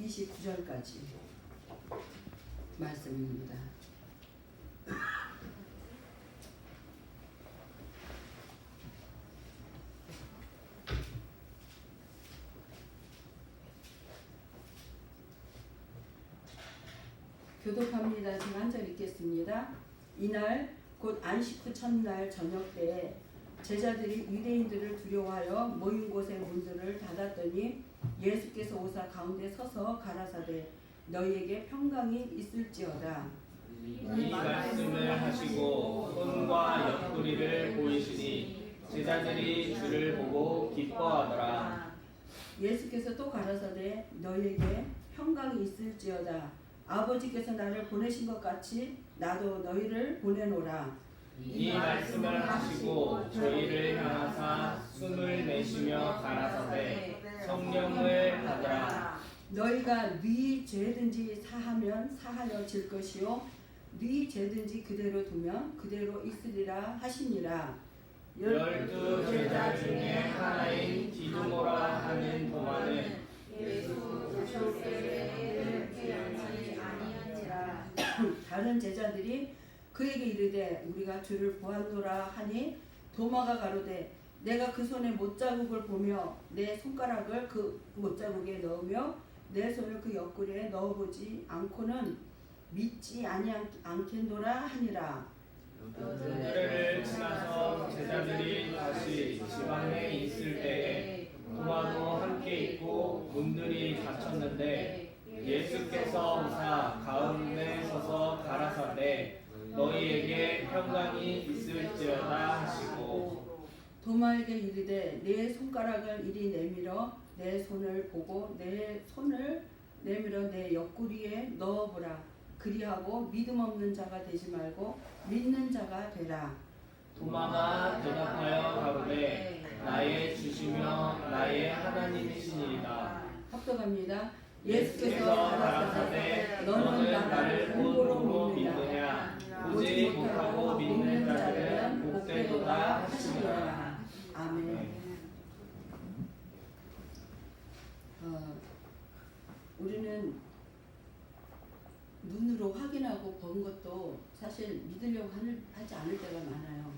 29절까지 말씀입니다. 교독합니다. 제가 한 절 읽겠습니다. 이날 곧 안식 후 첫날 저녁 때에 제자들이 유대인들을 두려워하여 모인 곳의 문들을 닫았더니 예수께서 오사 가운데 서서 가라사대 너희에게 평강이 있을지어다. 이 말씀을 하시고 손과 옆구리를 보이시니 제자들이 주를 보고 기뻐하더라. 예수께서 또 가라사대 너희에게 평강이 있을지어다. 아버지께서 나를 보내신 것 같이 나도 너희를 보내노라. 이 말씀을 하시고 저희를 향하사 숨을 내쉬며 가라사대 성령을 받으라. 너희가 네 죄든지 사하면 사하여질 것이요 네 죄든지 그대로 두면 그대로 있으리라 하시니라. 12 제자 중에 하나인 디두모라 하는 도마는 예수 오실 때에 피하지 아니한지라. 다른 제자들이 그에게 이르되 우리가 주를 보았노라 하니 도마가 가로되 내가 그 손에 못자국을 보며 내 손가락을 그 못자국에 넣으며 내 손을 그 옆구리에 넣어보지 않고는 믿지 않겠노라 하니라. 그들을 지나서 제자들이 다시 지방에 있을 때에 도마도 함께 있고 문들이 닫혔는데 예수께서 오사 가운데 서서 가라사대 너희에게 평강이 있을지어다 하시고 도마에게 이르되 내 손가락을 이리 내밀어 내 손을 보고 내 손을 내밀어 내 옆구리에 넣어보라. 그리하고 믿음 없는 자가 되지 말고 믿는 자가 되라. 도마가 대답하여 가로되 나의 주시며 나의 하나님이시니이다. 합독합니다. 예수께서 가라사대 너는 나를 본으로 믿느냐 보지 못하고 믿는 자들은 복되도다 하시니라. 아멘. 우리는 눈으로 확인하고 본 것도 사실 믿으려고 하지 않을 때가 많아요.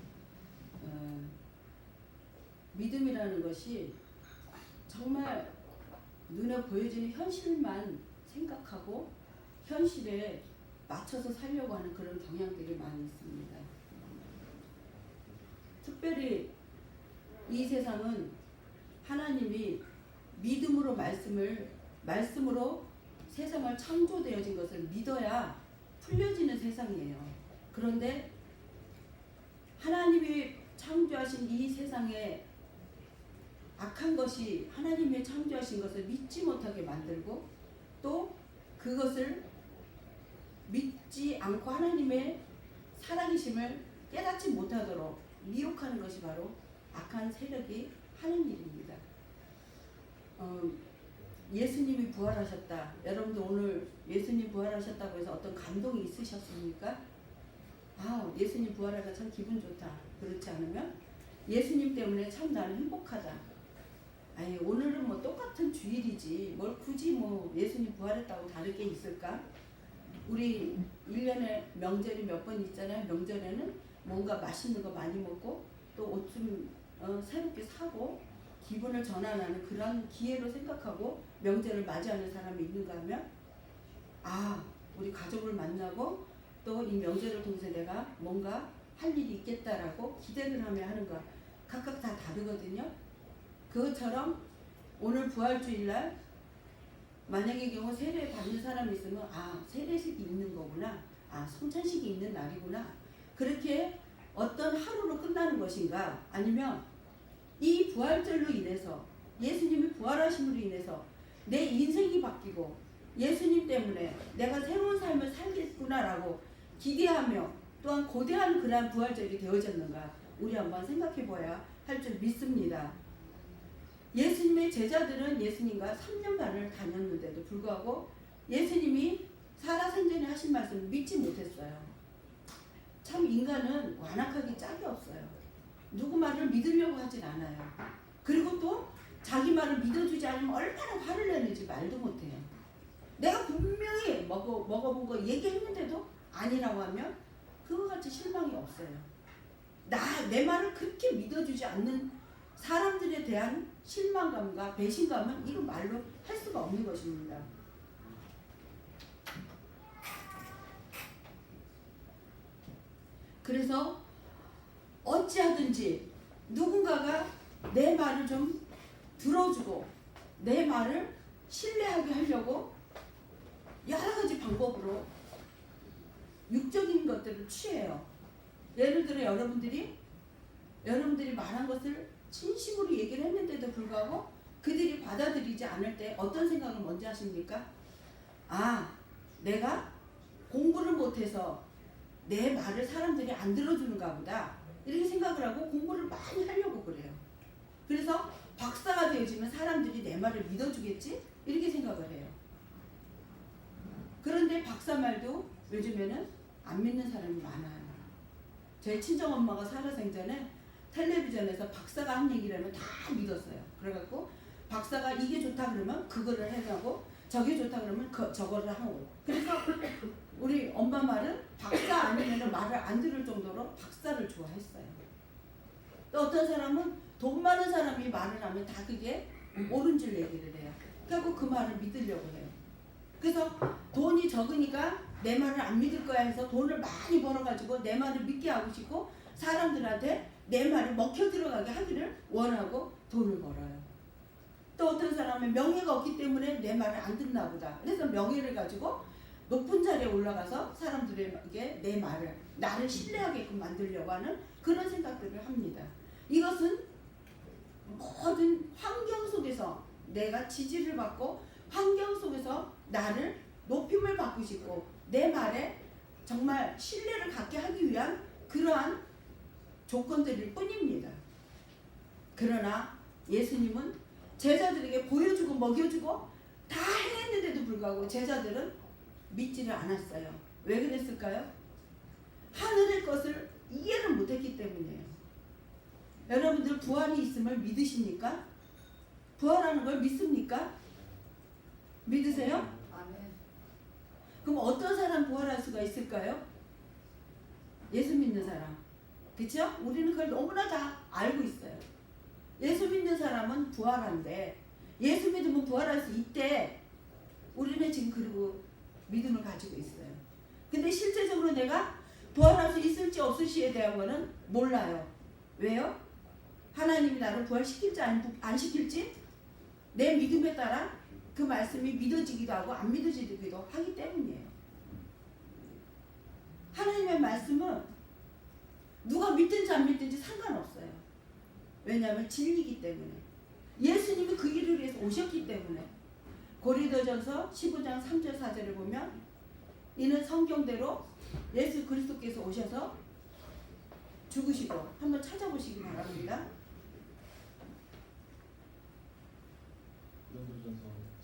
믿음이라는 것이 정말 눈에 보여지는 현실만 생각하고 현실에 맞춰서 살려고 하는 그런 경향들이 많이 있습니다. 특별히 이 세상은 하나님이 믿음으로 말씀으로 세상을 창조되어진 것을 믿어야 풀려지는 세상이에요. 그런데 하나님이 창조하신 이 세상에 악한 것이 하나님이 창조하신 것을 믿지 못하게 만들고 또 그것을 믿지 않고 하나님의 살아계심을 깨닫지 못하도록 미혹하는 것이 바로 악한 세력이 하는 일입니다. 예수님이 부활하셨다. 여러분들 오늘 예수님 부활하셨다고 해서 어떤 감동이 있으셨습니까? 예수님 부활하니까 참 기분 좋다. 그렇지 않으면 예수님 때문에 참 나는 행복하다. 오늘은 뭐 똑같은 주일이지 뭘 굳이 뭐 예수님 부활했다고 다를 게 있을까? 우리 1년에 명절이 몇 번 있잖아요. 명절에는 뭔가 맛있는 거 많이 먹고 또 옷 좀 새롭게 사고 기분을 전환하는 그런 기회로 생각하고 명절을 맞이하는 사람이 있는가 하면 우리 가족을 만나고 또 이 명절을 통해서 내가 뭔가 할 일이 있겠다라고 기대를 하며 하는 거 각각 다 다르거든요. 그것처럼 오늘 부활주일날 만약의 경우 세례 받는 사람이 있으면 세례식이 있는 거구나, 성찬식이 있는 날이구나, 그렇게 어떤 하루로 끝나는 것인가, 아니면 이 부활절로 인해서 예수님이 부활하심으로 인해서 내 인생이 바뀌고 예수님 때문에 내가 새로운 삶을 살겠구나라고 기대하며 또한 고대한 그러한 부활절이 되어졌는가 우리 한번 생각해 봐야 할 줄 믿습니다. 예수님의 제자들은 예수님과 3년간을 다녔는데도 불구하고 예수님이 살아생전에 하신 말씀을 믿지 못했어요. 참 인간은 완악하기 짝이 없어요. 누구 말을 믿으려고 하진 않아요. 그리고 또 자기 말을 믿어주지 않으면 얼마나 화를 내는지 말도 못해요. 먹어본 거 얘기했는데도 아니라고 하면 그거 같이 실망이 없어요. 내 말을 그렇게 믿어주지 않는 사람들에 대한 실망감과 배신감은 이거 말로 할 수가 없는 것입니다. 그래서 어찌하든지 누군가가 내 말을 좀 들어주고 내 말을 신뢰하게 하려고 여러 가지 방법으로 육적인 것들을 취해요. 예를 들어 여러분들이 말한 것을 진심으로 얘기를 했는데도 불구하고 그들이 받아들이지 않을 때 어떤 생각을 먼저 하십니까? 내가 공부를 못해서 내 말을 사람들이 안 들어주는가 보다 이렇게 생각을 하고 공부를 많이 하려고 그래요. 그래서 박사가 되어지면 사람들이 내 말을 믿어주겠지? 이렇게 생각을 해요. 그런데 박사 말도 요즘에는 안 믿는 사람이 많아요. 저희 친정엄마가 살아생전에 텔레비전에서 박사가 한 얘기를 하면 다 믿었어요. 그래갖고 박사가 이게 좋다 그러면 그거를 해가고 저게 좋다 그러면 저거를 하고. 그래서 우리 엄마 말은 박사 아니면 말을 안 들을 정도로 박사를 좋아했어요. 또 어떤 사람은 돈 많은 사람이 말을 하면 다 그게 옳은 줄 얘기를 해요. 그래갖고 그 말을 믿으려고 해요. 그래서 돈이 적으니까 내 말을 안 믿을 거야 해서 돈을 많이 벌어가지고 내 말을 믿게 하고 싶고 사람들한테 내 말을 먹혀 들어가게 하기를 원하고 돈을 벌어요. 또 어떤 사람은 명예가 없기 때문에 내 말을 안 듣나 보다. 그래서 명예를 가지고 높은 자리에 올라가서 사람들에게 내 말을 나를 신뢰하게끔 만들려고 하는 그런 생각들을 합니다. 이것은 모든 환경 속에서 내가 지지를 받고 환경 속에서 나를 높임을 받고 싶고 내 말에 정말 신뢰를 갖게 하기 위한 그러한 조건들일 뿐입니다. 그러나 예수님은 제자들에게 보여주고 먹여주고 다 했는데도 불구하고 제자들은 믿지를 않았어요. 왜 그랬을까요? 하늘의 것을 이해를 못했기 때문이에요. 여러분들 부활이 있음을 믿으십니까? 부활하는 걸 믿습니까? 믿으세요? 아멘. 그럼 어떤 사람 부활할 수가 있을까요? 예수 믿는 사람. 그렇죠? 우리는 그걸 너무나 다 알고 있어요. 예수 믿는 사람은 부활한데 예수 믿으면 부활할 수 있대. 우리는 지금 그리고 믿음을 가지고 있어요. 근데 실제적으로 내가 부활할 수 있을지 없을지에 대한 거는 몰라요. 왜요? 하나님이 나를 부활시킬지 안 시킬지 내 믿음에 따라 그 말씀이 믿어지기도 하고 안 믿어지기도 하기 때문이에요. 하나님의 말씀은 누가 믿든지 안 믿든지 상관없어요. 왜냐하면 진리이기 때문에. 예수님이 그 일을 위해서 오셨기 때문에. 고린도전서 15장 3절 4절을 보면 이는 성경대로 예수 그리스도께서 오셔서 죽으시고 한번 찾아보시기 바랍니다.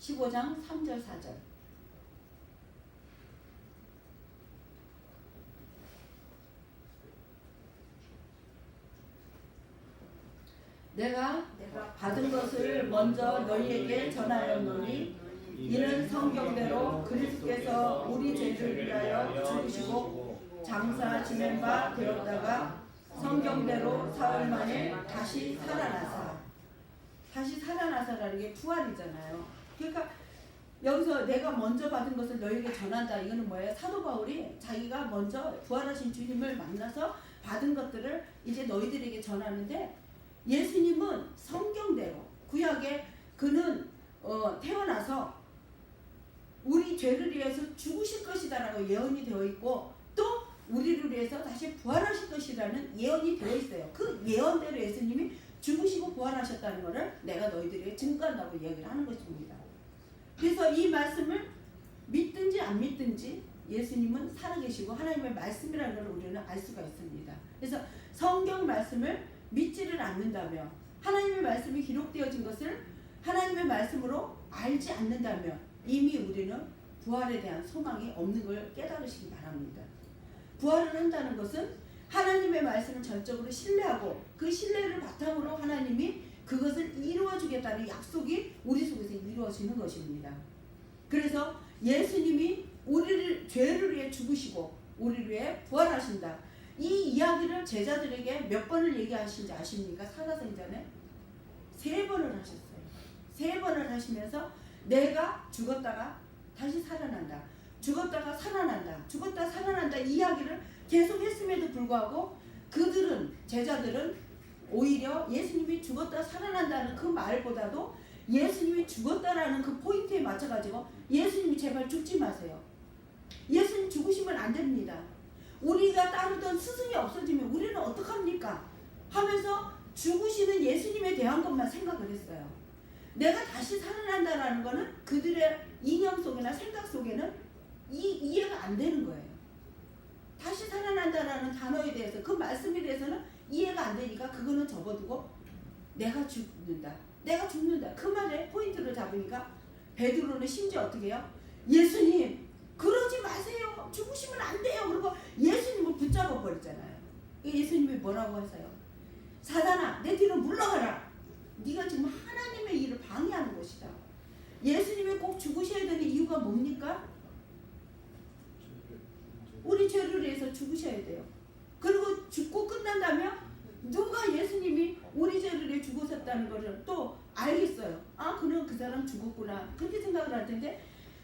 15장 3절 4절. 내가 받은 것을 먼저 너희에게 전하였노니 이는 성경대로 그리스도께서 우리 죄를 위하여 죽으시고 장사 지낸 바 되었다가 성경대로 사흘 만에 다시 살아나사라는 게 부활이잖아요. 그러니까 여기서 내가 먼저 받은 것을 너희에게 전한다. 이거는 뭐예요? 사도 바울이 자기가 먼저 부활하신 주님을 만나서 받은 것들을 이제 너희들에게 전하는데 예수님은 성경대로 구약에 그는 태어나서 우리 죄를 위해서 죽으실 것이다라고 예언이 되어 있고 또 우리를 위해서 다시 부활하실 것이라는 예언이 되어 있어요. 그 예언대로 예수님이 죽으시고 부활하셨다는 것을 내가 너희들에게 증거한다고 얘기를 하는 것입니다. 그래서 이 말씀을 믿든지 안 믿든지 예수님은 살아계시고 하나님의 말씀이라는 걸 우리는 알 수가 있습니다. 그래서 성경 말씀을 믿지를 않는다면 하나님의 말씀이 기록되어진 것을 하나님의 말씀으로 알지 않는다면 이미 우리는 부활에 대한 소망이 없는 걸 깨달으시기 바랍니다. 부활을 한다는 것은 하나님의 말씀을 전적으로 신뢰하고 그 신뢰를 바탕으로 하나님이 그것을 이루어주겠다는 약속이 우리 속에서 이루어지는 것입니다. 그래서 예수님이 우리를 죄를 위해 죽으시고 우리를 위해 부활하신다. 이 이야기를 제자들에게 몇 번을 얘기하신지 아십니까? 살아생전에 3번을 하셨어요. 3번을 하시면서 내가 죽었다가 다시 살아난다. 죽었다가 살아난다. 죽었다 살아난다. 이 이야기를 계속 했음에도 불구하고 그들은 제자들은 오히려 예수님이 죽었다 살아난다는 그 말보다도 예수님이 죽었다라는 그 포인트에 맞춰가지고 예수님이 제발 죽지 마세요. 예수님 죽으시면 안 됩니다. 우리가 따르던 스승이 없어지면 우리는 어떡합니까? 하면서 죽으시는 예수님에 대한 것만 생각을 했어요. 내가 다시 살아난다라는 거는 그들의 이념 속이나 생각 속에는 이해가 안 되는 거예요. 다시 살아난다라는 단어에 대해서 그 말씀에 대해서는 이해가 안 되니까 그거는 접어두고 내가 죽는다. 내가 죽는다. 그 말에 포인트를 잡으니까 베드로는 심지어 어떻게 해요? 예수님 그러지 마세요. 죽으시면 안 돼요. 그리고 예수님을 붙잡아 버렸잖아요. 예수님이 뭐라고 하세요? 사단아 내 뒤로 물러가라. 네가 지금 하나님의 일을 방해하는 것이다. 예수님이 꼭 죽으셔야 되는 이유가 뭡니까? 우리 죄를 위해서 죽으셔야 돼요. 그리고 죽고 끝난다면 누가 예수님이 우리 죄를 위해 죽으셨다는 것을 또 알겠어요. 아 그럼 그 사람 죽었구나 그렇게 생각을 할 텐데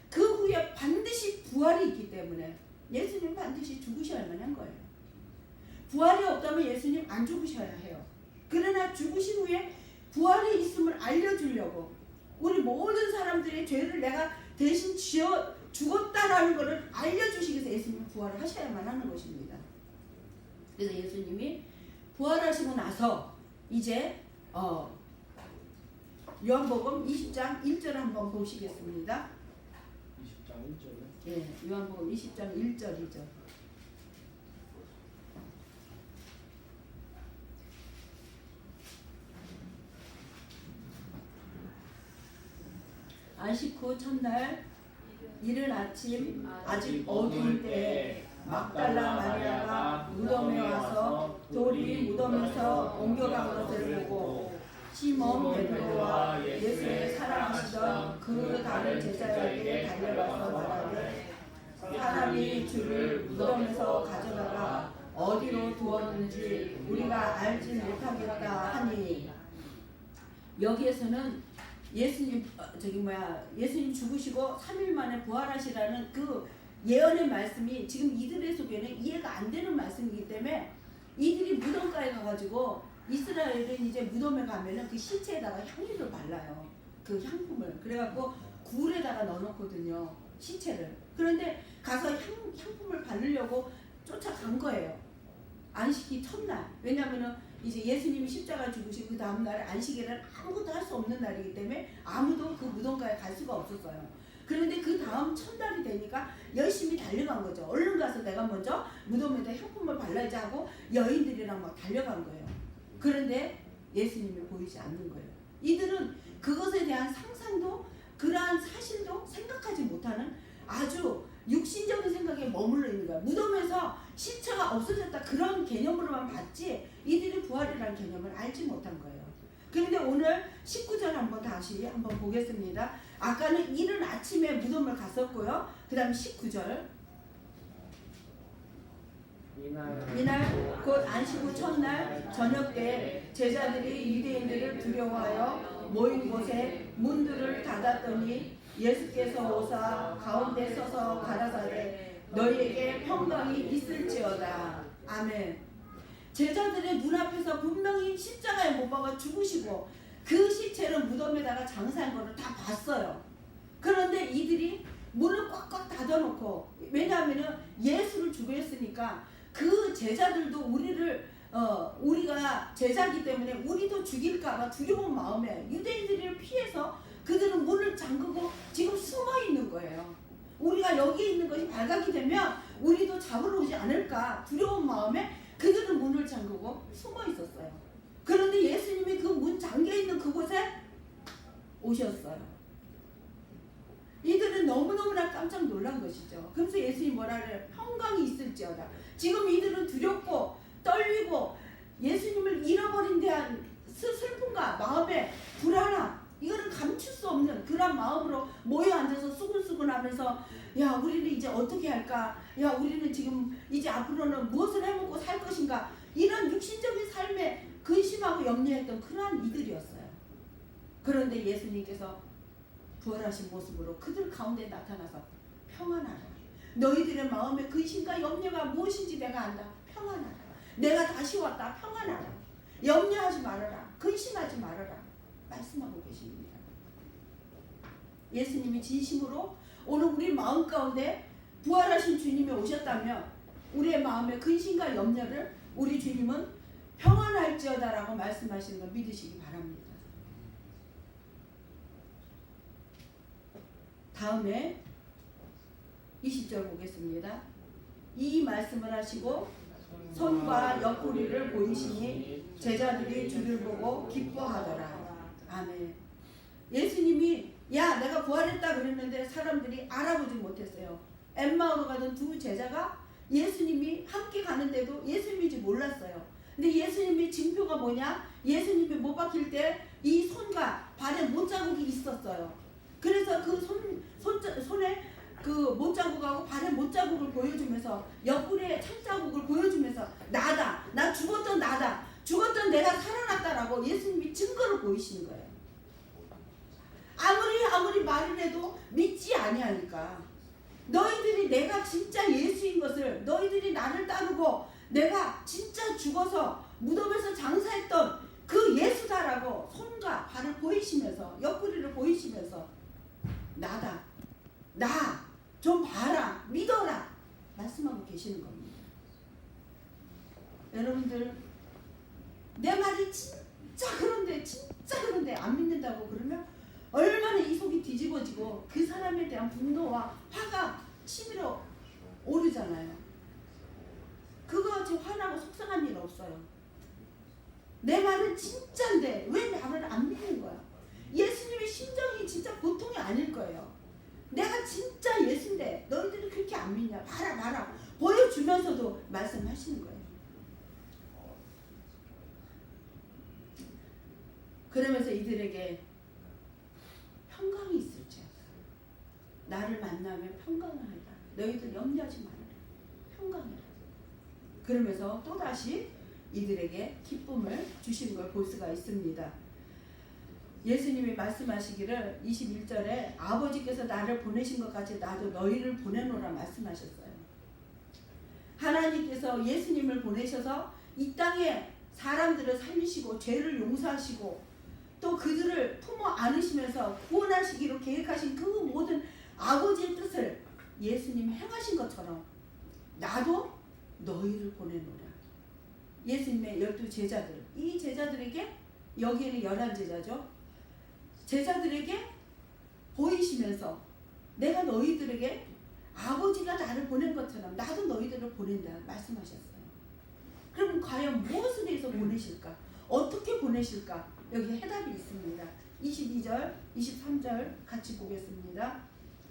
그 후에 반드시 부활이 있기 때문에 예수님 반드시 죽으셔야만 한 거예요. 부활이 없다면 예수님 안 죽으셔야 해요. 그러나 죽으신 후에 부활이 있음을 알려주려고 우리 모든 사람들의 죄를 내가 대신 지어 죽었다라는 것을 알려주시기 위해서 예수님이 부활을 하셔야만 하는 것입니다. 그래서 예수님이 부활하시고 나서 이제 요한복음 20장 1절 한번 보시겠습니다. 20장 1절에 예, 요한복음 20장 1절이죠. 안식 후 첫날 이른 아침 아직 어두울 때 막달라 마리아가 무덤에 와서 돌이 무덤에서 옮겨간 것을 보고 시몬 베드로와 예수의 사랑하시던 그 다른 제자에게 달려가서 말하되 사람이 주를 무덤에서 가져다가 어디로 두었는지 우리가 알지 못하겠다 하니 여기에서는 예수님 예수님 죽으시고 3일 만에 부활하시라는 그 예언의 말씀이 지금 이들의 속에는 이해가 안 되는 말씀이기 때문에 이들이 무덤가에 가가지고 이스라엘은 이제 무덤에 가면은 그 시체에다가 향유를 발라요. 그 향품을. 그래갖고 굴에다가 넣어놓거든요. 시체를. 그런데 가서 향품을 바르려고 쫓아간 거예요. 안식이 첫날. 왜냐면은 이제 예수님이 십자가 죽으시고 그 다음날 안식일은 아무것도 할 수 없는 날이기 때문에 아무도 그 무덤가에 갈 수가 없었어요. 그런데 그 다음 첫날이 되니까 열심히 달려간 거죠. 얼른 가서 내가 먼저 무덤에다 향품을 발라야지 하고 여인들이랑 막 달려간 거예요. 그런데 예수님이 보이지 않는 거예요. 이들은 그것에 대한 상상도 그러한 사실도 생각하지 못하는 아주 육신적인 생각에 머물러 있는 거예요. 무덤에서 시체가 없어졌다 그런 개념으로만 봤지 이들이 부활이라는 개념을 알지 못한 거예요. 그런데 오늘 19절 다시 한번 보겠습니다. 아까는 이른 아침에 무덤을 갔었고요. 그 다음 19절 이날 곧 안식 후 첫날 저녁 때 제자들이 유대인들을 두려워하여 모인 곳에 문들을 닫았더니 예수께서 오사 가운데 서서 가라사대 너희에게 평강이 있을지어다. 아멘. 제자들의 눈앞에서 분명히 십자가에 못 박아 죽으시고 그 시체를 무덤에다가 장사한 거를 다 봤어요. 그런데 이들이 문을 꽉꽉 닫아놓고 왜냐하면 예수를 죽였으니까 그 제자들도 우리가 제자기 때문에 우리도 죽일까봐 두려운 마음에 유대인들을 피해서 그들은 문을 잠그고 지금 숨어 있는 거예요. 우리가 여기 있는 것이 발각이 되면 우리도 잡으러 오지 않을까 두려운 마음에 그들은 문을 잠그고 숨어 있었어요. 그런데 예수님이 그 문 잠겨 있는 그곳에 오셨어요. 이들은 너무너무나 깜짝 놀란 것이죠. 그래서 예수님이 뭐라 그래요? 평강이 있을지어다. 지금 이들은 두렵고 떨리고 예수님을 잃어버린 대한 슬픔과 마음의 불안함 이거는 감출 수 없는 그런 마음으로 모여 앉아서 수근수근하면서 야 우리는 이제 어떻게 할까? 야 우리는 지금 이제 앞으로는 무엇을 해먹고 살 것인가? 이런 육신적인 삶에 근심하고 염려했던 그러한 이들이었어요. 그런데 예수님께서 부활하신 모습으로 그들 가운데 나타나서 평안하라. 너희들의 마음의 근심과 염려가 무엇인지 내가 안다. 평안하라. 내가 다시 왔다. 평안하라. 염려하지 말아라. 근심하지 말아라. 말씀하고 계십니다. 예수님이 진심으로 오늘 우리 마음 가운데 부활하신 주님이 오셨다면 우리의 마음의 근심과 염려를 우리 주님은 평안할지어다 라고 말씀하시는 걸 믿으시기 바랍니다. 다음에 20절 보겠습니다. 이 말씀을 하시고 손과 옆구리를 보이시니 제자들이 주를 보고 기뻐하더라. 아멘. 예수님이 야 내가 부활했다 그랬는데 사람들이 알아보지 못했어요. 엠마오로 가던 두 제자가 예수님이 함께 가는데도 예수님인지 몰랐어요. 근데 예수님이 징표가 뭐냐? 예수님이 못 박힐 때 이 손과 발에 못자국이 있었어요. 그래서 그 손에 그 못자국하고 발에 못자국을 보여주면서 옆구리에 창자국을 보여주면서 나다. 나 죽었던 나다. 죽었던 내가 살아났다라고 예수님이 증거를 보이시는 거예요. 아무리 말을 해도 믿지 아니하니까 너희들이 내가 진짜 예수인 것을 너희들이 나를 따르고 내가 진짜 죽어서 무덤에서 장사했던 그 예수다라고 손과 발을 보이시면서 옆구리를 보이시면서 나다. 나 좀 봐라. 믿어라. 말씀하고 계시는 겁니다. 여러분들 내 말이 진짜 그런데 안 믿는다고 그러면 얼마나 이 속이 뒤집어지고 그 사람에 대한 분노와 화가 치밀어 오르잖아요. 그거같이 화나고 속상한 일 없어요. 내 말은 진짜인데 왜 나를 안 믿는 거야? 예수님의 심정이 진짜 보통이 아닐 거예요. 내가 진짜 예수인데 너희들이 그렇게 안 믿냐? 봐라 보여주면서도 말씀하시는 거예요. 그러면서 이들에게 평강이 있을지어다. 나를 만나면 평강을 하리라. 너희들 염려하지 말아라. 평강이라. 그러면서 또다시 이들에게 기쁨을 주신 걸 볼 수가 있습니다. 예수님이 말씀하시기를 21절에 아버지께서 나를 보내신 것 같이 나도 너희를 보내노라 말씀하셨어요. 하나님께서 예수님을 보내셔서 이 땅에 사람들을 살리시고 죄를 용서하시고 또 그들을 품어 안으시면서 구원하시기로 계획하신 그 모든 아버지의 뜻을 예수님이 행하신 것처럼 나도 너희를 보내노라. 예수님의 12제자들, 이 제자들에게 여기에는 11제자죠. 제자들에게 보이시면서 내가 너희들에게 아버지가 나를 보낸 것처럼 나도 너희들을 보낸다 말씀하셨어요. 그럼 과연 무엇에 대해서 보내실까? 어떻게 보내실까? 여기 해답이 있습니다. 22절, 23절 같이 보겠습니다.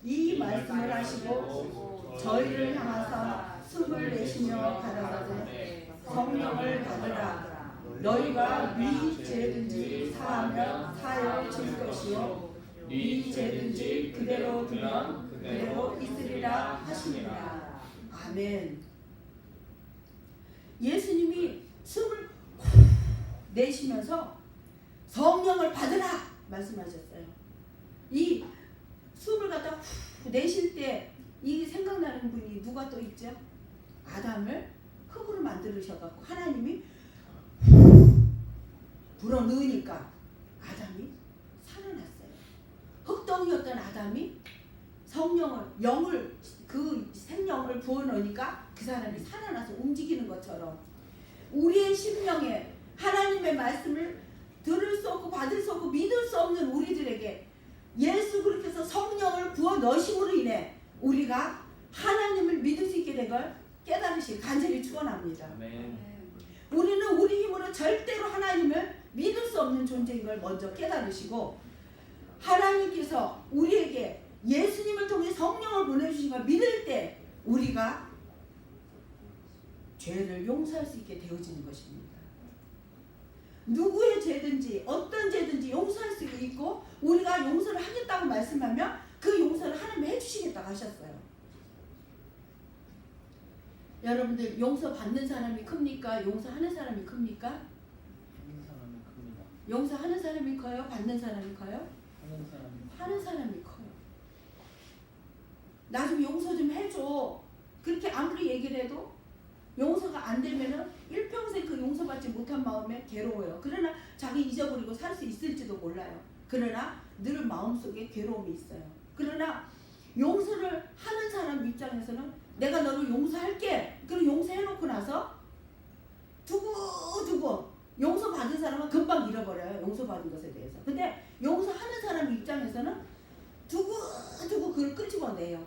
이 말씀을 하시고 저희를 향하사 숨을 내쉬며 가라사대 성령을 받으라. 너희가 네 죄든지 사하면 사여질 것이요 네 죄든지 그대로 두면 그대로 있으리라 하시니라. 아멘. 예수님이 숨을 내쉬면서 성령을 받으라 말씀하셨어요. 이 숨을 갖다 내쉴 때 이 생각나는 분이 누가 또 있죠? 아담을 흙으로 만들으셔갖고 하나님이 불어넣으니까 아담이 살아났어요. 흙덩이였던 아담이 영을 그 생명을 부어넣으니까 그 사람이 살아나서 움직이는 것처럼 우리의 심령에 하나님의 말씀을 들을 수 없고 받을 수 없고 믿을 수 없는 우리들에게 예수 그리스도께서 성령을 부어 넣으심으로 인해 우리가 하나님을 믿을 수 있게 된 걸 깨달으시기 간절히 축원합니다. 우리는 우리 힘으로 절대로 하나님을 믿을 수 없는 존재인 걸 먼저 깨달으시고 하나님께서 우리에게 예수님을 통해 성령을 보내주신 걸 믿을 때 우리가 죄를 용서할 수 있게 되어지는 것입니다. 누구의 죄든지 어떤 죄든지 용서할 수 있고 우리가 용서를 하겠다고 말씀하면 그 용서를 하나님이 해주시겠다고 하셨어요. 여러분들 용서받는 사람이 큽니까? 용서하는 사람이 큽니까? 하는 사람이 큽니다. 용서하는 사람이 커요? 받는 사람이 커요? 하는 사람이 하는 사람이 커요. 나 좀 용서 좀 해줘. 그렇게 아무리 얘기를 해도 용서가 안 되면은 일평생 그 용서받지 못한 마음에 괴로워요. 그러나 자기 잊어버리고 살 수 있을지도 몰라요. 그러나 늘 마음속에 괴로움이 있어요. 그러나 용서를 하는 사람 입장에서는 내가 너를 용서할게. 그리고 용서해놓고 나서 두고두고 용서받은 사람은 금방 잃어버려요. 용서받은 것에 대해서. 근데 용서하는 사람 입장에서는 두고두고 그걸 끄집어내요.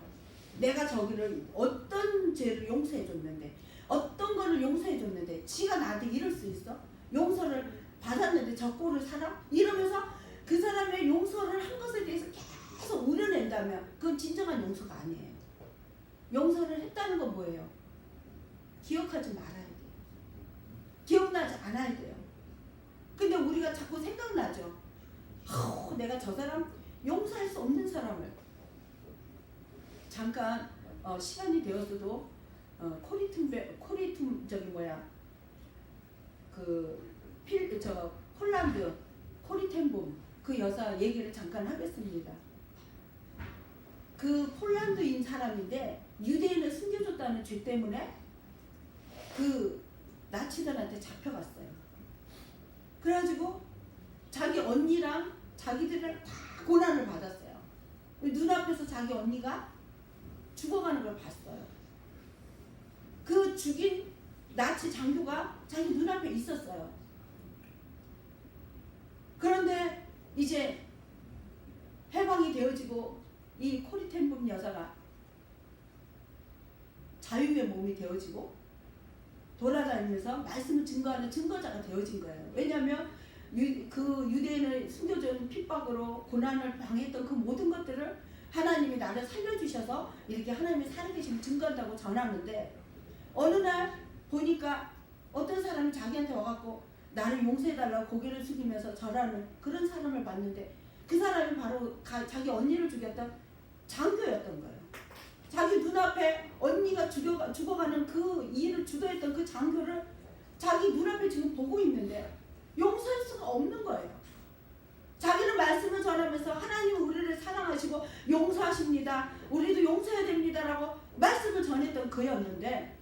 내가 저기를 어떤 죄를 용서해줬는데 어떤 거를 용서해줬는데 지가 나한테 이럴 수 있어? 용서를 받았는데 저 꼴을 살아? 이러면서 그 사람의 용서를 한 것에 대해서 계속 우려낸다면 그건 진정한 용서가 아니에요. 용서를 했다는 건 뭐예요? 기억하지 말아야 돼요. 기억나지 않아야 돼요. 근데 우리가 자꾸 생각나죠. 내가 저 사람 용서할 수 없는 사람을 잠깐 시간이 되었어도 폴란드 코리텐봄 그 여사 얘기를 잠깐 하겠습니다. 그 폴란드인 사람인데 유대인을 숨겨줬다는 죄 때문에 그 나치들한테 잡혀갔어요. 그래가지고 자기 언니랑 자기들을 다 고난을 받았어요. 눈앞에서 자기 언니가 죽어가는 걸 봤어요. 그 죽인 나치 장교가 자기 눈앞에 있었어요. 그런데 이제 해방이 되어지고 이 코리텐봄 여사가 자유의 몸이 되어지고 돌아다니면서 말씀을 증거하는 증거자가 되어진 거예요. 왜냐하면 그 유대인을 숨겨준 핍박으로 고난을 당했던 그 모든 것들을 하나님이 나를 살려주셔서 이렇게 하나님이 살아계심을 증거한다고 전하는데 어느 날 보니까 어떤 사람이 자기한테 와갖고 나를 용서해달라고 고개를 숙이면서 절하는 그런 사람을 봤는데 그 사람이 바로 자기 언니를 죽였던 장교였던 거예요. 자기 눈앞에 언니가 죽어가는 그 일을 주도했던 그 장교를 자기 눈앞에 지금 보고 있는데 용서할 수가 없는 거예요. 자기는 말씀을 전하면서 하나님은 우리를 사랑하시고 용서하십니다. 우리도 용서해야 됩니다라고 말씀을 전했던 그였는데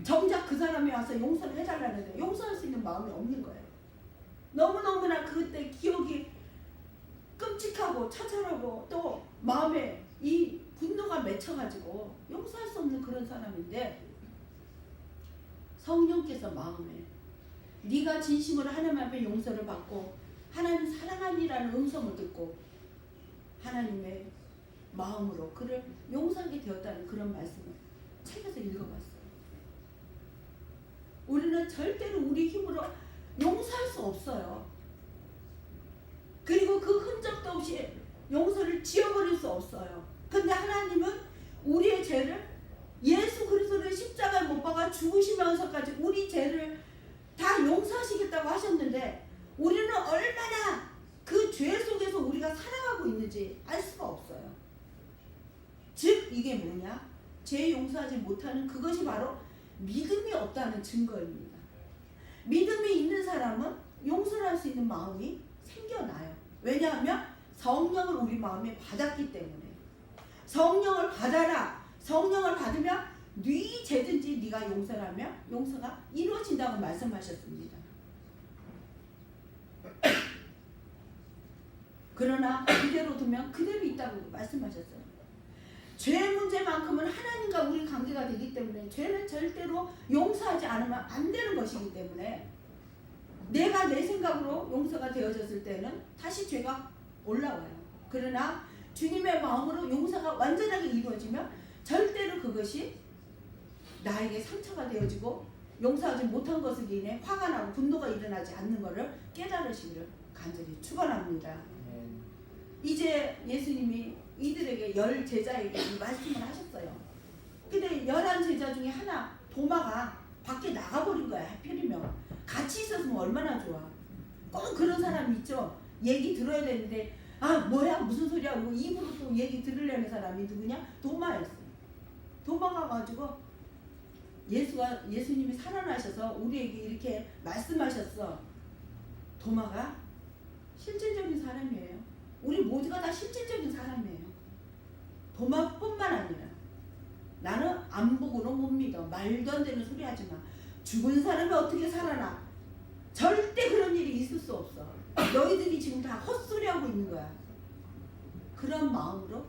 정작 그 사람이 와서 용서를 해달라는데 용서할 수 있는 마음이 없는 거예요. 너무너무나 그때 기억이 끔찍하고 처절하고 또 마음에 이 분노가 맺혀가지고 용서할 수 없는 그런 사람인데 성령께서 마음에 네가 진심으로 하나님 앞에 용서를 받고 하나님 사랑하니라는 음성을 듣고 하나님의 마음으로 그를 용서하게 되었다는 그런 말씀을 책에서 읽어봤어요. 우리는 절대로 우리 힘으로 용서할 수 없어요. 그리고 그 흔적도 없이 용서를 지워버릴 수 없어요. 근데 하나님은 우리의 죄를 예수 그리스도를 십자가에 못 박아 죽으시면서까지 우리 죄를 다 용서하시겠다고 하셨는데 우리는 얼마나 그 죄 속에서 우리가 살아가고 있는지 알 수가 없어요. 즉 이게 뭐냐? 죄 용서하지 못하는 그것이 바로 믿음이 없다는 증거입니다. 믿음이 있는 사람은 용서를 할 수 있는 마음이 생겨나요. 왜냐하면 성령을 우리 마음에 받았기 때문에. 성령을 받아라. 성령을 받으면 네 죄든지 네가 용서를 하면 용서가 이루어진다고 말씀하셨습니다. 그러나 그대로 두면 그대로 있다고 말씀하셨어요. 죄 문제만큼은 하나님과 우리 관계가 되기 때문에 죄는 절대로 용서하지 않으면 안 되는 것이기 때문에 내가 내 생각으로 용서가 되어졌을 때는 다시 죄가 올라와요. 그러나 주님의 마음으로 용서가 완전하게 이루어지면 절대로 그것이 나에게 상처가 되어지고 용서하지 못한 것으로 인해 화가 나고 분노가 일어나지 않는 것을 깨달으시기를 간절히 축원합니다. 이제 예수님이 이들에게 10 제자에게 이 말씀을 하셨어요. 근데 11 제자 중에 하나 도마가 밖에 나가버린 거야. 하필이면 같이 있었으면 얼마나 좋아. 꼭 그런 사람 있죠. 얘기 들어야 되는데 아 뭐야 무슨 소리야 그러고 입으로 또 얘기 들으려는 사람이 누구냐? 도마였어요. 도마가 가지고 예수님이 살아나셔서 우리에게 이렇게 말씀하셨어. 도마가 실질적인 사람이에요. 우리 모두가 다 실질적인 사람이에요. 도마뿐만 아니라 나는 안 보고는 못 믿어. 말도 안 되는 소리 하지 마. 죽은 사람이 어떻게 살아나? 절대 그런 일이 있을 수 없어. 너희들이 지금 다 헛소리하고 있는 거야. 그런 마음으로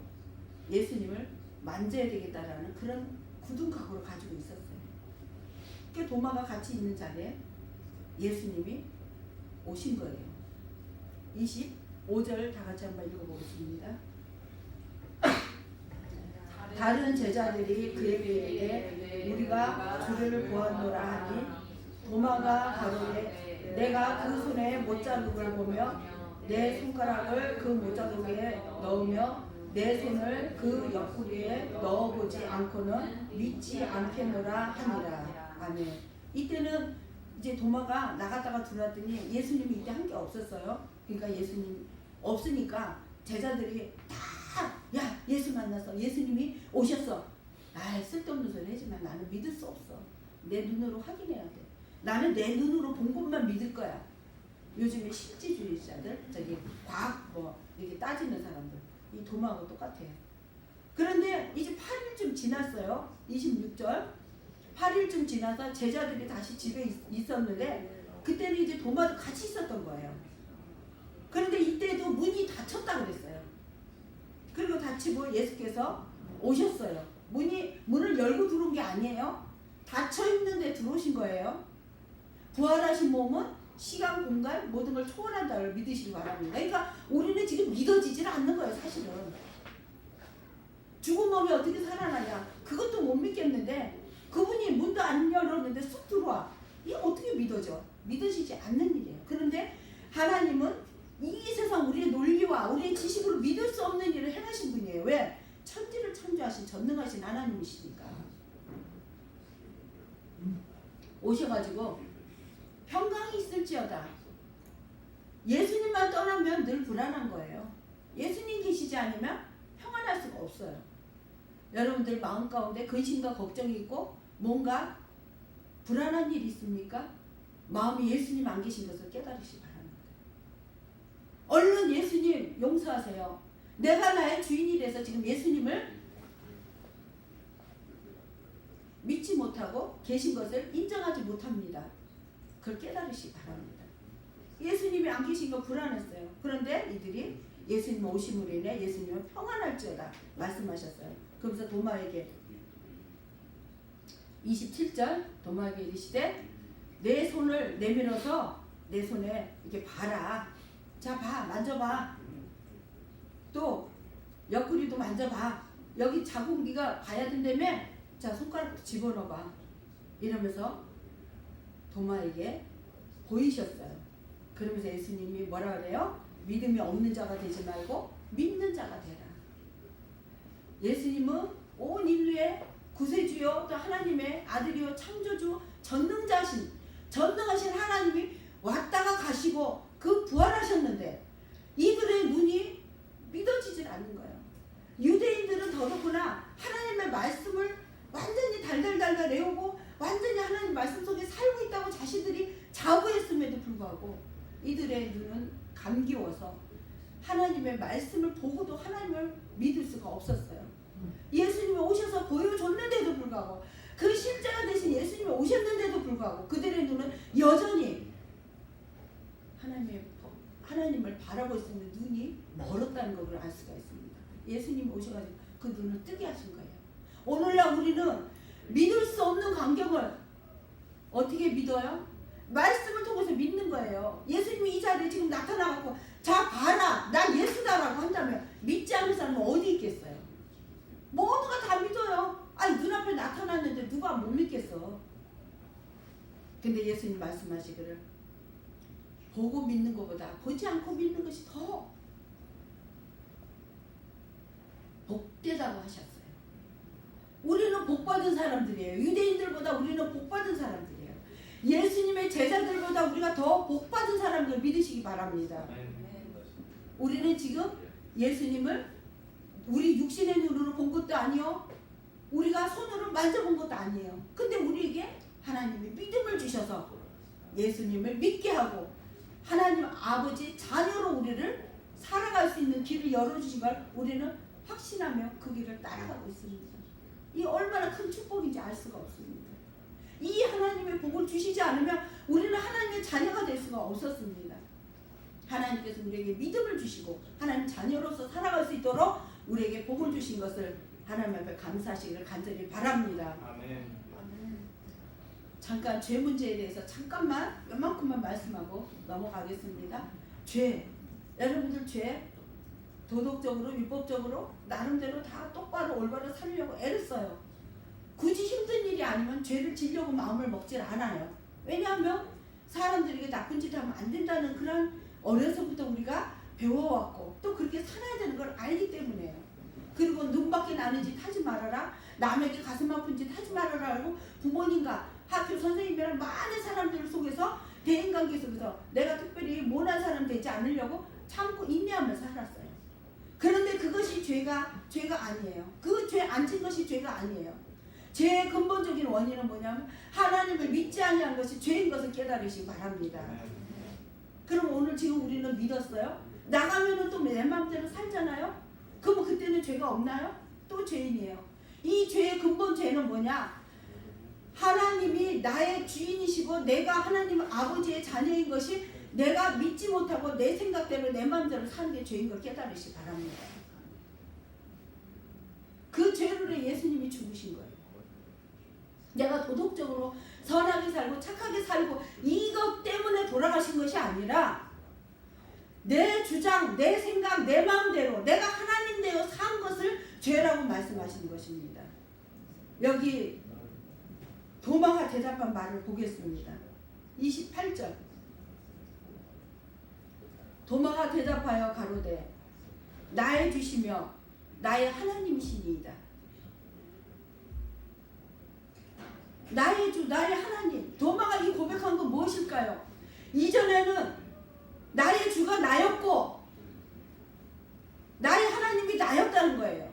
예수님을 만져야 되겠다라는 그런 굳은 각오를 가지고 있었어요. 그 도마가 같이 있는 자리에 예수님이 오신 거예요. 25절 다 같이 한번 읽어보겠습니다. 다른 제자들이 그에게 이르되 우리가 주를 보았노라 하니 도마가 가로되 내가 그 손에 못자국을 보며 내 손가락을 그 못자국에 넣으며 내 손을 그 옆구리에 넣어보지 않고는 믿지 않겠노라 하니라. 아멘. 이때는 이제 도마가 나갔다가 들어왔더니 예수님이 이때 한 게 없었어요. 그러니까 예수님 없으니까 제자들이 다 야 예수 만나서 예수님이 오셨어. 아 쓸데없는 소리 하지만 나는 믿을 수 없어. 내 눈으로 확인해야 돼. 나는 내 눈으로 본 것만 믿을 거야. 요즘에 실지주의자들 저기 과학 뭐 이렇게 따지는 사람들 이 도마하고 똑같아요. 그런데 이제 8일쯤 지났어요. 26절 8일쯤 지나서 제자들이 다시 집에 있었는데 그때는 이제 도마도 같이 있었던 거예요. 그런데 이때도 문이 닫혔다 그랬어요. 그리고 닫히고 예수께서 오셨어요. 문을 열고 들어온 게 아니에요. 닫혀 있는데 들어오신 거예요. 부활하신 몸은 시간, 공간 모든 걸 초월한다를 믿으시기 바랍니다. 그러니까 우리는 지금 믿어지질 않는 거예요. 사실은. 죽은 몸이 어떻게 살아나냐. 그것도 못 믿겠는데 그분이 문도 안 열었는데 쑥 들어와. 이게 어떻게 믿어져? 믿어지지 않는 일이에요. 그런데 하나님은 이 세상 우리의 논리와 우리의 지식으로 믿을 수 없는 일을 행하신 분이에요. 왜? 천지를 창조하신 전능하신 하나님이시니까. 오셔가지고 평강이 있을지어다. 예수님만 떠나면 늘 불안한 거예요. 예수님 계시지 않으면 평안할 수가 없어요. 여러분들 마음 가운데 근심과 걱정이 있고 뭔가 불안한 일이 있습니까? 마음이 예수님 안 계신 것을 깨달으시기 바랍니다. 얼른 예수님 용서하세요. 내가 나의 주인이 돼서 지금 예수님을 믿지 못하고 계신 것을 인정하지 못합니다. 그걸 깨달으시기 바랍니다. 예수님이 안 계신 거 불안했어요. 그런데 이들이 예수님 오심으로 인해 예수님은 평안할지어다 말씀하셨어요. 그러면서 도마에게 27절 도마에게 이르시되 내 손을 내밀어서 내 손에 이렇게 봐라. 자 봐 만져봐. 또 옆구리도 만져봐. 여기 자국 네가 봐야 된다며. 자 손가락 집어넣어봐. 이러면서 도마에게 보이셨어요. 그러면서 예수님이 뭐라 그래요? 믿음이 없는 자가 되지 말고 믿는 자가 되라. 예수님은 온 인류의 구세주요 또 하나님의 아들이요 창조주 전능하신 하나님이 왔다가 가시고 그 부활하셨는데 이들의 눈이 믿어지질 않는 거예요. 유대인들은 더더구나 하나님의 말씀을 완전히 달달달달 외우고 완전히 하나님 말씀 속에 살고 있다고 자신들이 자부했음에도 불구하고 이들의 눈은 감기워서 하나님의 말씀을 보고도 하나님을 믿을 수가 없었어요. 예수님이 오셔서 보여줬는데도 불구하고 그 실제가 되신 예수님이 오셨는데도 불구하고 그들의 눈은 여전히 하나님을 바라고 있으면 눈이 멀었다는 것을 알 수가 있습니다. 예수님이 오셔가지고 그 눈을 뜨게 하신 거예요. 오늘날 우리는 믿을 수 없는 광경을 어떻게 믿어요? 말씀을 통해서 믿는 거예요. 예수님이 이 자리에 지금 나타나갖고 자 봐라 나 예수다라고 한다면 믿지 않는 사람은 어디 있겠어요? 모두가 다 믿어요. 아니 눈앞에 나타났는데 누가 못 믿겠어. 근데 예수님 말씀하시기를 보고 믿는 것보다 보지 않고 믿는 것이 더 복되다고 하셨어요. 우리는 복받은 사람들이에요. 유대인들보다 우리는 복받은 사람들이에요. 예수님의 제자들보다 우리가 더 복받은 사람들 믿으시기 바랍니다. 우리는 지금 예수님을 우리 육신의 눈으로 본 것도 아니요, 우리가 손으로 만져본 것도 아니에요. 근데 우리에게 하나님이 믿음을 주셔서 예수님을 믿게 하고 하나님 아버지 자녀로 우리를 살아갈 수 있는 길을 열어주신 걸 우리는 확신하며 그 길을 따라가고 있습니다. 이 얼마나 큰 축복인지 알 수가 없습니다. 이 하나님의 복을 주시지 않으면 우리는 하나님의 자녀가 될 수가 없었습니다. 하나님께서 우리에게 믿음을 주시고 하나님 자녀로서 살아갈 수 있도록 우리에게 복을 주신 것을 하나님 앞에 감사하시기를 간절히 바랍니다. 아멘. 잠깐 죄 문제에 대해서 잠깐만 요만큼만 말씀하고 넘어가겠습니다. 죄, 여러분들 죄 도덕적으로 율법적으로 나름대로 다 똑바로 올바로 살려고 애를 써요. 굳이 힘든 일이 아니면 죄를 지려고 마음을 먹질 않아요. 왜냐하면 사람들에게 나쁜 짓 하면 안 된다는 그런 어려서부터 우리가 배워왔고 또 그렇게 살아야 되는 걸 알기 때문에요. 그리고 눈밖에 나는 짓 하지 말아라, 남에게 가슴 아픈 짓 하지 말아라고 부모님과 학교 선생님이랑 많은 사람들 속에서 대인관계 속에서 내가 특별히 모난 사람 되지 않으려고 참고 인내하며 살았어요. 그런데 그것이 죄가 아니에요. 그 죄 안 진 것이 죄가 아니에요. 죄의 근본적인 원인은 뭐냐면 하나님을 믿지 아니한 것이 죄인 것을 깨달으시기 바랍니다. 그럼 오늘 지금 우리는 믿었어요? 나가면은 또 내 마음대로 살잖아요? 그럼 그때는 죄가 없나요? 또 죄인이에요. 이 죄의 근본 죄는 뭐냐? 하나님이 나의 주인이시고 내가 하나님 아버지의 자녀인 것이 내가 믿지 못하고 내 생각대로 내 마음대로 사는 게 죄인 걸 깨달으시기 바랍니다. 그 죄로 예수님이 죽으신 거예요. 내가 도덕적으로 선하게 살고 착하게 살고 이것 때문에 돌아가신 것이 아니라 내 주장, 내 생각, 내 마음대로 내가 하나님 되어 산 것을 죄라고 말씀하시는 것입니다. 여기 도마가 대답한 말을 보겠습니다. 28절. 도마가 대답하여 가로되 나의 주시며 나의 하나님이시니이다. 나의 주, 나의 하나님. 도마가 이 고백한 건 무엇일까요? 이전에는 나의 주가 나였고 나의 하나님이 나였다는 거예요.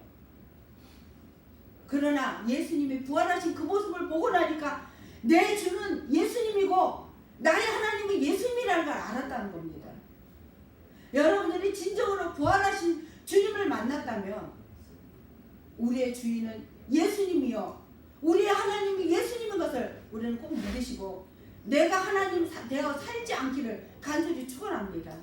그러나 예수님이 부활하신 그 모습을 보고 나니까 내 주는 예수님이고 나의 하나님은 예수님이라는 걸 알았다는 겁니다. 여러분들이 진정으로 부활하신 주님을 만났다면 우리의 주인은 예수님이요 우리의 하나님이 예수님인 것을 우리는 꼭 믿으시고 내가 하나님 되어 살지 않기를 간절히 축원합니다.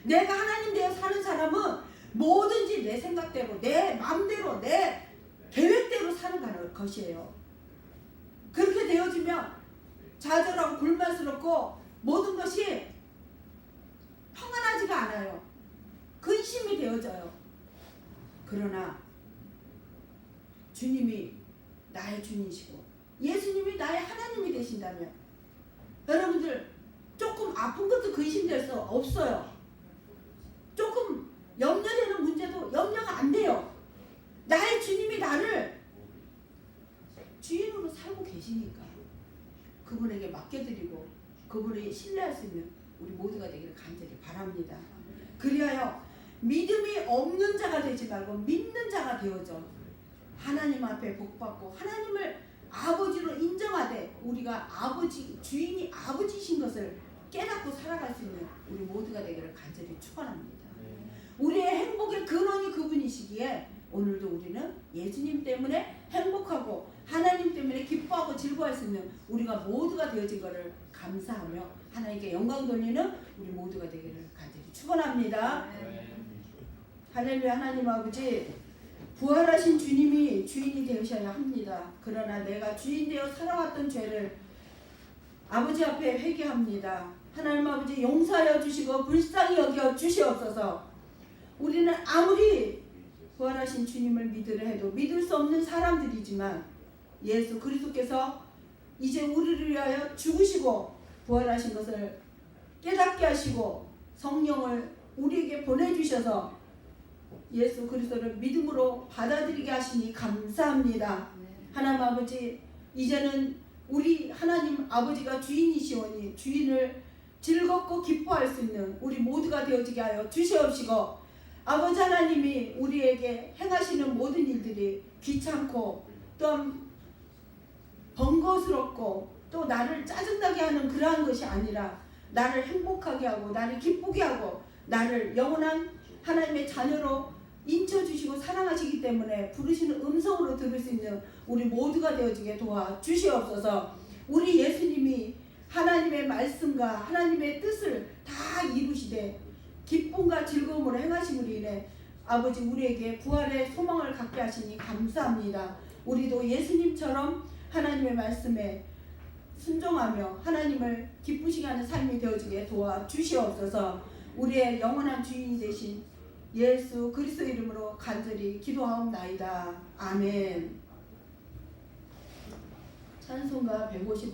내가 하나님 되어 사는 사람은 뭐든지 내 생각대로 내 마음대로 내 계획대로 사는 것이에요. 그렇게 되어지면 좌절하고 불만스럽고 모든 것이 평안하지가 않아요. 근심이 되어져요. 그러나 주님이 나의 주님이시고 예수님이 나의 하나님이 되신다면 여러분들 조금 아픈 것도 근심될 수 없어요. 조금 염려되는 문제도 염려가 안 돼요. 나의 주님이 나를 주인으로 살고 계시니까 그분에게 맡겨드리고 그분을 신뢰할 수 있는 우리 모두가 되기를 간절히 바랍니다. 그리하여 믿음이 없는 자가 되지 말고 믿는 자가 되어져 하나님 앞에 복받고 하나님을 아버지로 인정하되 우리가 아버지 주인이 아버지신 것을 깨닫고 살아갈 수 있는 우리 모두가 되기를 간절히 축원합니다. 우리의 행복의 근원이 그분이시기에 오늘도 우리는 예수님 때문에 행복하고 하나님 때문에 기뻐하고 즐거워할 수 있는 우리가 모두가 되어진 것을 감사하며 하나님께 영광 돌리는 우리 모두가 되기를 간절히 축원합니다. 할렐루야. 하나님 아버지 부활하신 주님이 주인이 되셔야 합니다. 그러나 내가 주인 되어 살아왔던 죄를 아버지 앞에 회개합니다. 하나님 아버지 용서하여 주시고 불쌍히 여겨 주시옵소서. 우리는 아무리 부활하신 주님을 믿으려 해도 믿을 수 없는 사람들이지만 예수 그리스도께서 이제 우리를 위하여 죽으시고 부활하신 것을 깨닫게 하시고 성령을 우리에게 보내주셔서 예수 그리스도를 믿음으로 받아들이게 하시니 감사합니다. 하나님 아버지 이제는 우리 하나님 아버지가 주인이시오니 주인을 즐겁고 기뻐할 수 있는 우리 모두가 되어지게 하여 주시옵시고 아버지 하나님이 우리에게 행하시는 모든 일들이 귀찮고 또 번거스럽고 또 나를 짜증나게 하는 그러한 것이 아니라 나를 행복하게 하고 나를 기쁘게 하고 나를 영원한 하나님의 자녀로 인쳐주시고 사랑하시기 때문에 부르시는 음성으로 들을 수 있는 우리 모두가 되어지게 도와주시옵소서. 우리 예수님이 하나님의 말씀과 하나님의 뜻을 다 이루시되 기쁨과 즐거움으로 행하심으로 인해 아버지 우리에게 부활의 소망을 갖게 하시니 감사합니다. 우리도 예수님처럼 하나님의 말씀에 순종하며 하나님을 기쁘시게 하는 삶이 되어지게 도와주시옵소서. 우리의 영원한 주인이 되신 예수 그리스도 이름으로 간절히 기도하옵나이다. 아멘. 찬송가 155